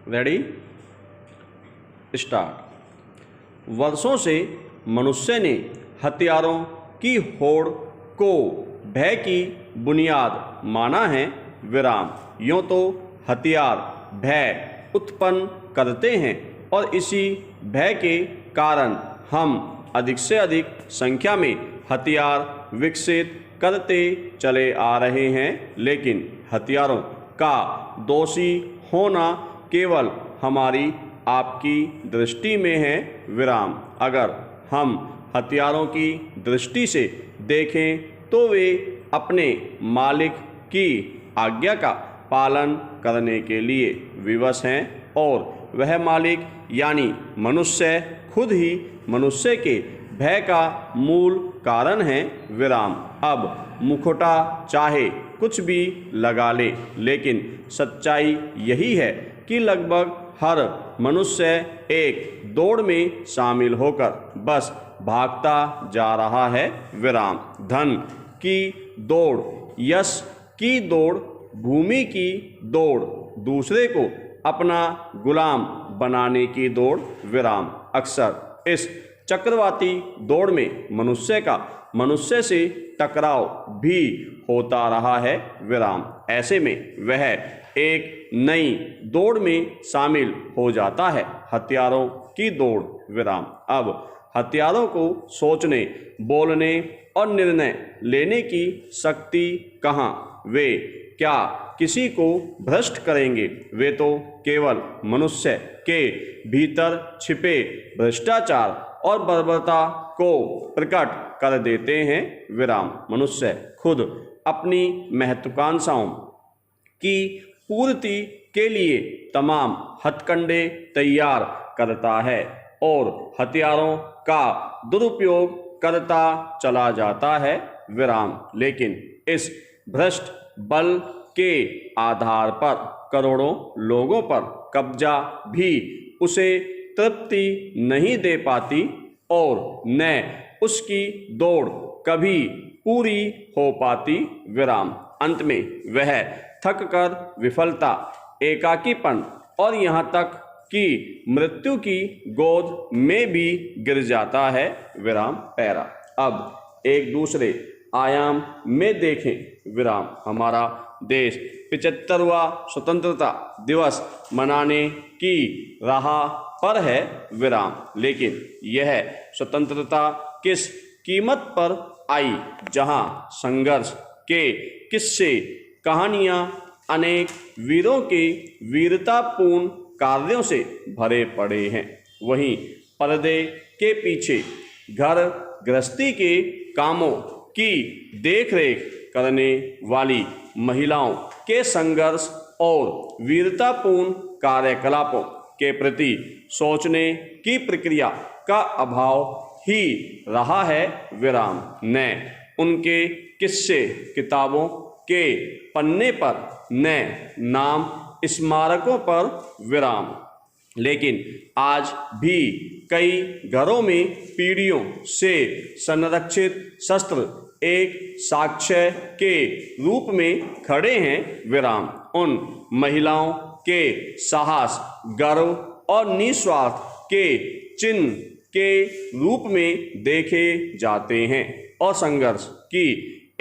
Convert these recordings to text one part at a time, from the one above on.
Ready, start. वर्षों से मनुष्य ने हथियारों की होड़ को भय की बुनियाद माना है, विराम। यूँ तो हथियार भय उत्पन्न करते हैं और इसी भय के कारण हम अधिक से अधिक संख्या में हथियार विकसित करते चले आ रहे हैं, लेकिन हथियारों का दोषी होना केवल हमारी आपकी दृष्टि में है, विराम। अगर हम हथियारों की दृष्टि से देखें तो वे अपने मालिक की आज्ञा का पालन करने के लिए विवश हैं और वह मालिक यानी मनुष्य खुद ही मनुष्य के भय का मूल कारण है, विराम। अब मुखौटा चाहे कुछ भी लगा ले, लेकिन सच्चाई यही है कि लगभग हर मनुष्य एक दौड़ में शामिल होकर बस भागता जा रहा है, विराम। धन की दौड़, यश की दौड़, भूमि की दौड़, दूसरे को अपना गुलाम बनाने की दौड़, विराम। अक्सर इस चक्रवाती दौड़ में मनुष्य का मनुष्य से टकराव भी होता रहा है, विराम। ऐसे में वह एक नई दौड़ में शामिल हो जाता है, हथियारों की दौड़, विराम। अब हथियारों को सोचने, बोलने और निर्णय लेने की शक्ति कहाँ? वे क्या किसी को भ्रष्ट करेंगे? वे तो केवल मनुष्य के भीतर छिपे भ्रष्टाचार और बर्बरता को प्रकट कर देते हैं, विराम। मनुष्य खुद अपनी महत्वाकांक्षाओं की पूर्ति के लिए तमाम हथकंडे तैयार करता है और हथियारों का दुरुपयोग करता चला जाता है, विराम। लेकिन इस भ्रष्ट बल के आधार पर करोड़ों लोगों पर कब्जा भी उसे तृप्ति नहीं दे पाती और न उसकी दौड़ कभी पूरी हो पाती, विराम। अंत में वह थक कर विफलता, एकाकीपन और यहाँ तक कि मृत्यु की गोद में भी गिर जाता है, विराम। पैरा। अब एक दूसरे आयाम में देखें, विराम। हमारा देश 75वां स्वतंत्रता दिवस मनाने की राह पर है, विराम। लेकिन यह स्वतंत्रता किस कीमत पर आई? जहां संघर्ष के किस्से, कहानियां अनेक वीरों के वीरतापूर्ण कार्यों से भरे पड़े हैं, वहीं पर्दे के पीछे घर गृहस्थी के कामों की देखरेख करने वाली महिलाओं के संघर्ष और वीरतापूर्ण कार्यकलापों के प्रति सोचने की प्रक्रिया का अभाव ही रहा है, विराम। न उनके किस्से किताबों के पन्ने पर, न नाम स्मारकों पर, विराम। लेकिन आज भी कई घरों में पीढ़ियों से संरक्षित शस्त्र एक साक्ष्य के रूप में खड़े हैं, विराम। उन महिलाओं के साहस, गर्व और निस्वार्थ के चिन्ह के रूप में देखे जाते हैं और संघर्ष की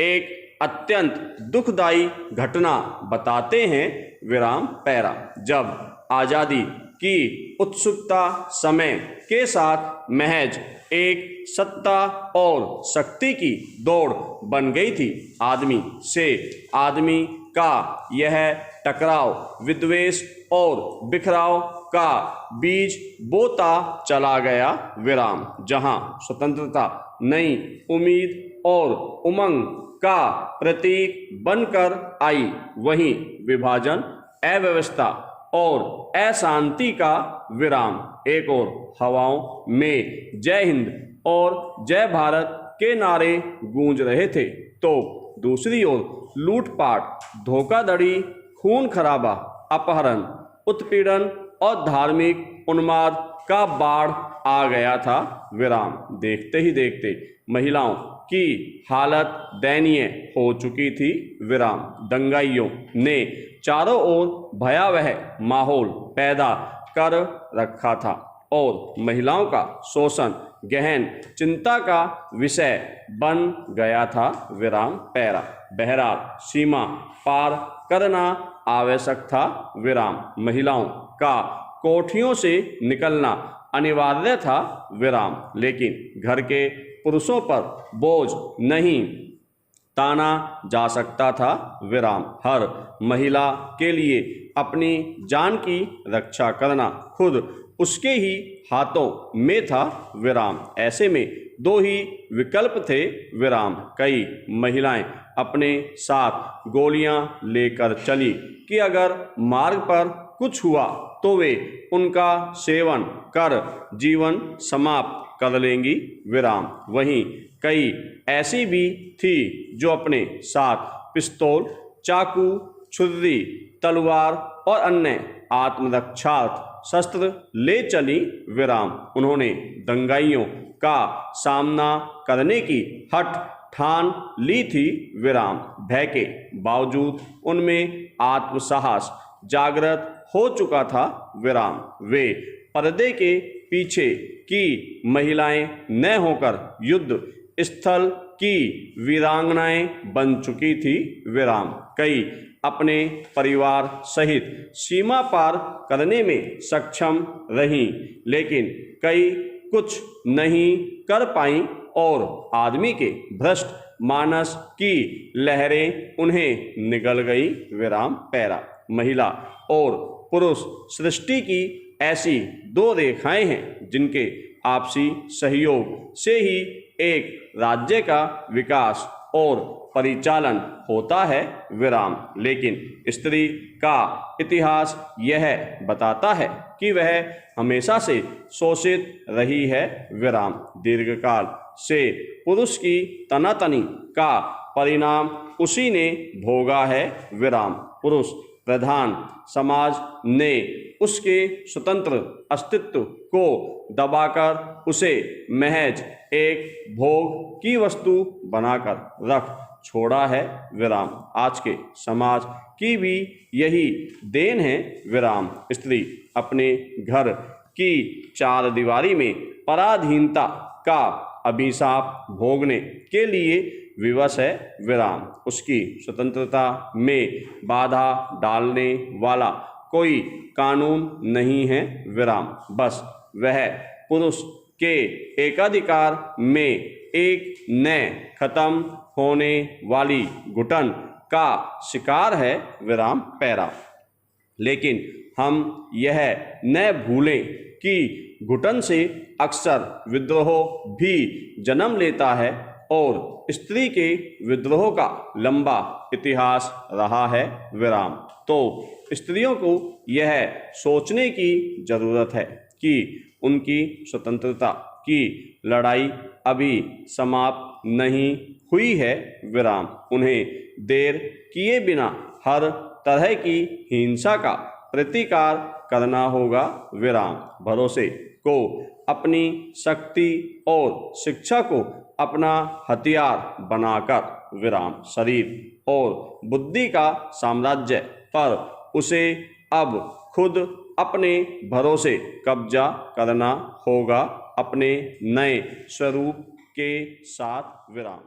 एक अत्यंत दुखदायी घटना बताते हैं, विराम। पैरा। जब आज़ादी की उत्सुकता समय के साथ महज एक सत्ता और शक्ति की दौड़ बन गई थी, आदमी से आदमी का यह टकराव विद्वेष और बिखराव का बीज बोता चला गया, विराम। जहां स्वतंत्रता नई उम्मीद और उमंग का प्रतीक बनकर आई, वहीं विभाजन, अव्यवस्था और अशांति का, विराम। एक और हवाओं में जय हिंद और जय भारत के नारे गूंज रहे थे, तो दूसरी ओर लूटपाट, धोखाधड़ी, खून खराबा, अपहरण, उत्पीड़न और धार्मिक उन्माद का बाढ़ आ गया था। विराम। देखते ही देखते महिलाओं की हालत दयनीय हो चुकी थी। विराम। दंगाइयों ने चारों ओर भयावह माहौल पैदा कर रखा था और महिलाओं का शोषण गहन चिंता का विषय बन गया था। विराम। पैरा। बहरहाल सीमा पार करना आवश्यक था। विराम। महिलाओं का कोठियों से निकलना अनिवार्य था। विराम। लेकिन घर के पुरुषों पर बोझ नहीं ताना जा सकता था। विराम। हर महिला के लिए अपनी जान की रक्षा करना खुद उसके ही हाथों में था। विराम। ऐसे में दो ही विकल्प थे। विराम। कई महिलाएं अपने साथ गोलियां लेकर चली कि अगर मार्ग पर कुछ हुआ तो वे उनका सेवन कर जीवन समाप्त कर लेंगी। विराम। वहीं कई ऐसी भी थी जो अपने साथ पिस्तौल, चाकू, छुरी, तलवार और अन्य आत्मरक्षार्थ शस्त्र ले चली। विराम। उन्होंने दंगाइयों का सामना करने की हठ ठान ली थी। विराम। भय के बावजूद उनमें आत्मसाहस जागृत हो चुका था। विराम। वे पर्दे के पीछे की महिलाएं न होकर युद्ध स्थल की वीरांगनाएं बन चुकी थी। विराम। कई अपने परिवार सहित सीमा पार करने में सक्षम रहीं, लेकिन कई कुछ नहीं कर पाईं और आदमी के भ्रष्ट मानस की लहरें उन्हें निगल गई। विराम। पैरा। महिला और पुरुष सृष्टि की ऐसी दो रेखाएं हैं जिनके आपसी सहयोग से ही एक राज्य का विकास और परिचालन होता है। विराम। लेकिन स्त्री का इतिहास यह बताता है कि वह हमेशा से शोषित रही है। विराम। दीर्घकाल से पुरुष की तनातनी का परिणाम उसी ने भोगा है। विराम। पुरुष प्रधान समाज ने उसके स्वतंत्र अस्तित्व को दबाकर उसे महज एक भोग की वस्तु बनाकर रख छोड़ा है। विराम। आज के समाज की भी यही देन है। विराम। स्त्री अपने घर की चार दीवारी में पराधीनता का अभिशाप भोगने के लिए विवश है। विराम। उसकी स्वतंत्रता में बाधा डालने वाला कोई कानून नहीं है। विराम। बस वह पुरुष के एकाधिकार में एक नए खत्म होने वाली घुटन का शिकार है। विराम। पैरा। लेकिन हम यह न भूलें कि घुटन से अक्सर विद्रोह भी जन्म लेता है और स्त्री के विद्रोह का लंबा इतिहास रहा है। विराम। तो स्त्रियों को यह सोचने की जरूरत है कि उनकी स्वतंत्रता की लड़ाई अभी समाप्त नहीं हुई है। विराम। उन्हें देर किए बिना हर तरह की हिंसा का प्रतिकार करना होगा। विराम। भरोसे को अपनी शक्ति और शिक्षा को अपना हथियार बनाकर विराम शरीर और बुद्धि का साम्राज्य पर उसे अब खुद अपने भरोसे कब्जा करना होगा, अपने नए स्वरूप के साथ। विराम।